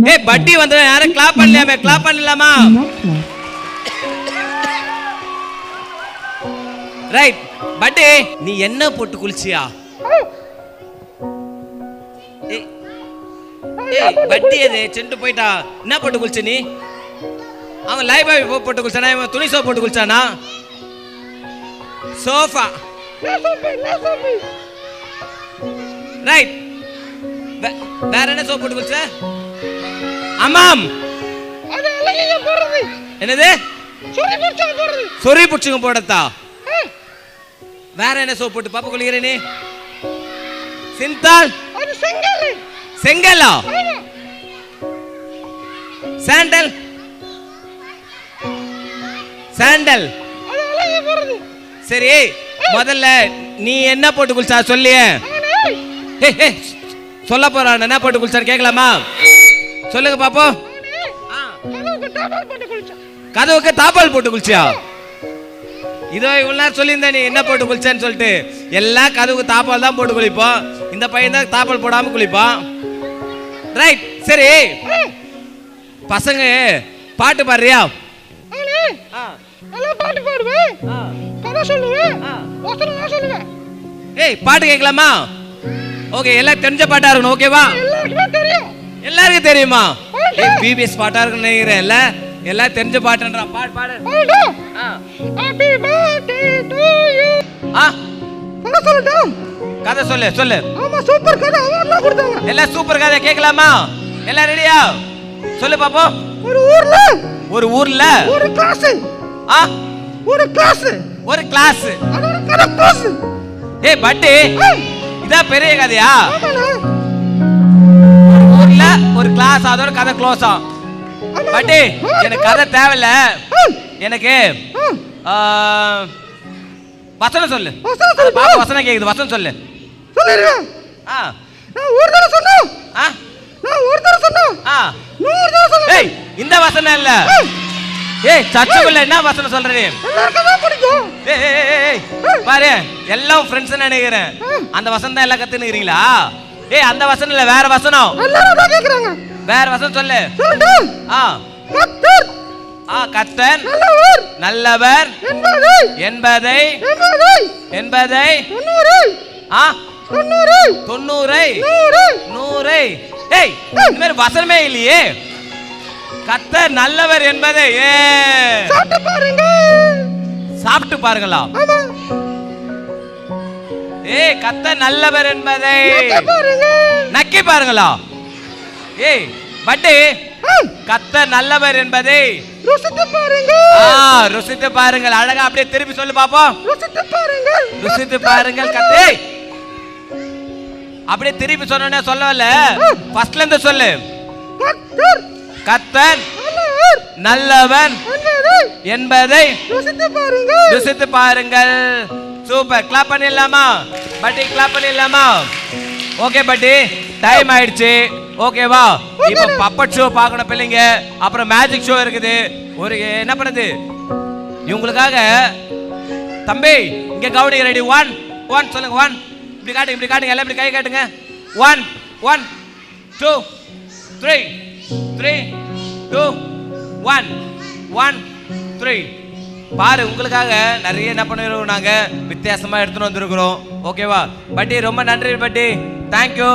ஏய் பட்டி வந்து யாரும் கிளாப் பண்ணலையாமே, கிளாப் பண்ணலாமா? ரைட். பட்டி நீ என்ன போட்டு குளிச்சியா? ஏய் பட்டி அது செண்டு போயிட்டா. என்ன போட்டு குளிச்ச நீ? அவன் லைவ் பாய் போட்டு குளிச்சானா? இவன் துணி சோப் போட்டு குளிச்சானா? சோஃபா. ரைட். வேற என்ன சோப் போட்டு குளிச்ச? ஆமாம். என்னது? சொறி புடிச்சுங்க போடத்தா. வேற என்ன சோப் போட்டு பாப்பா குளிக்கிற நீ? சிந்தால். செங்கலா? சாண்டல். சாண்டல். சரி முதல்ல நீ என்ன போட்டு குளிச்சா சொல்லியே. சொல்ல போறான் என்ன போட்டு குளிச்சான்னு கேட்கலாமா? சொல்லுங்க பாப்போம். கதவுக்கு தாப்பால் போட்டு குளிச்சியா? இதோ இவ்வளவு நேரம் சொல்லியிருந்த நீ என்ன போட்டு குளிச்சேன்னு சொல்லிட்டு. எல்லாம் கதவுக்கு தாப்பால் தான் போட்டு குளிப்போம். இந்த பையன் தான் தாப்பால் போடாம குளிப்பான். ரைட். சரி பசங்க பாட்டு பாடுறியா? பாட்டு பாடுவேன், கதை சொல்லுவேன், வசனம் சொல்லுவேன். ஏய் பாட்டு கேட்கலாமா? ஓகே எல்லாம் தெரிஞ்ச பாட்டா இருக்கணும். ஓகேவா? எல்லாருக்கும் தெரியுமா? ஏய் பிபிஎஸ் பாட்டா இருக்குன்னு நினைக்கிறேன். எல்லாம் தெரிஞ்ச பாட்டுன்றா. பாடு பாடு. Happy birthday to you. கதை சொல்லுடா. கதை சொல்லு சொல்லு. ஆமா சூப்பர் கதை அவார்ட்லாம் கொடுத்தாங்க. எல்லாம் சூப்பர் கதை கேட்கலாமா? எல்லாம் ரெடியா? சொல்லு பாப்போம். ஒரு ஊர்ல ஒரு கிளாஸ். ஒரு கிளாஸ். அது ஒரு கதை கிளாஸ். ஏய் பட்டி இதா பெரிய கதையா? ஒரு ஊர்ல ஒரு கிளாஸ், அதோட கதை க்ளோஸா? பட்டி எனக்கு கதை தேவையில்ல. எனக்கு வசனம் சொல்லு. பாப்பா வசனம் கேக்குது. வசனம் சொல்லு. சொல்லிடுறேன். நான் ஒரு தடவை சொன்னேன். நான் ஒரு தடவை சொன்னேன். 100 தடவை சொன்னேன். ஏய் இந்த வசனம் இல்ல. ஏய் சச்சுக்குள்ள என்ன வசனம் சொல்ற நீ? எல்லாருக்கும் தான் பிடிக்கும். ஏய் பாரு எல்லாம் ஃப்ரெண்ட்ஸ் நினைக்கிறேன். அந்த வசனம் தான் எல்லாம் கத்துக்கிறீங்களா? ஏய் அந்த வசனம் இல்ல, வேற வசனம். எல்லாரும் தான் கேக்குறாங்க. வேற வசனம் சொல்லு. சொல்லுடா. கர்த்தர். கர்த்தர் நல்லவர் என்பதை 90 ஏய் இந்த மாதிரி வசனமே இல்லையே. கர்த்தர் நல்லவர் என்பதை சாப்பிட்டு பாருங்க. சாப்பிட்டு பாருங்களா? ஏய் கர்த்தர் நல்லவர் என்பதை நக்கி பாருங்களா? ஏய் பட்டி கர்த்தர் நல்லவர் என்பதை ருசித்து பாருங்க. ருசித்து பாருங்கள். அழகா அப்படியே திருப்பி சொல்லு பாப்போம். ருசித்து பாருங்கள். ருசித்து பாருங்கள். கர்த்தர் அப்படியே திருப்பி சொன்னேன்னா சொல்லல, ஃபர்ஸ்ட்ல இருந்து சொல்லு. கர்த்தர் நல்லவன் என்பதை ருசித்து பாருங்கள். சூப்பர். கிளாப் பண்ணிடலாமா பட்டி? கிளாப் பண்ணிடலாமா? ஓகே பட்டி டைம் ஆயிடுச்சு. ஓகேவா? இப்போ பப்பட் ஷோ பார்க்கணும் பிள்ளைங்க. அப்புறம் மேஜிக் ஷோ இருக்குது. ஒரு என்ன பண்ணுது இவங்களுக்காக. தம்பி இங்க கவுனிங்க. ரெடி? 1 சொல்லுங்க. 1 இப்படி காட்டுங்க, இப்படி காட்டுங்க. எல்லாம் இப்படி கை காட்டுங்க. 1 1 2 3 3 2 1 1 3 பாரு உங்களுக்காக நிறைய என்ன பண்ணிருக்கோம். நாங்க வித்தியாசமா எடுத்துட்டு வந்திருக்கிறோம். ஓகேவா பட்டி? ரொம்ப நன்றி பட்டி. தேங்க்யூ.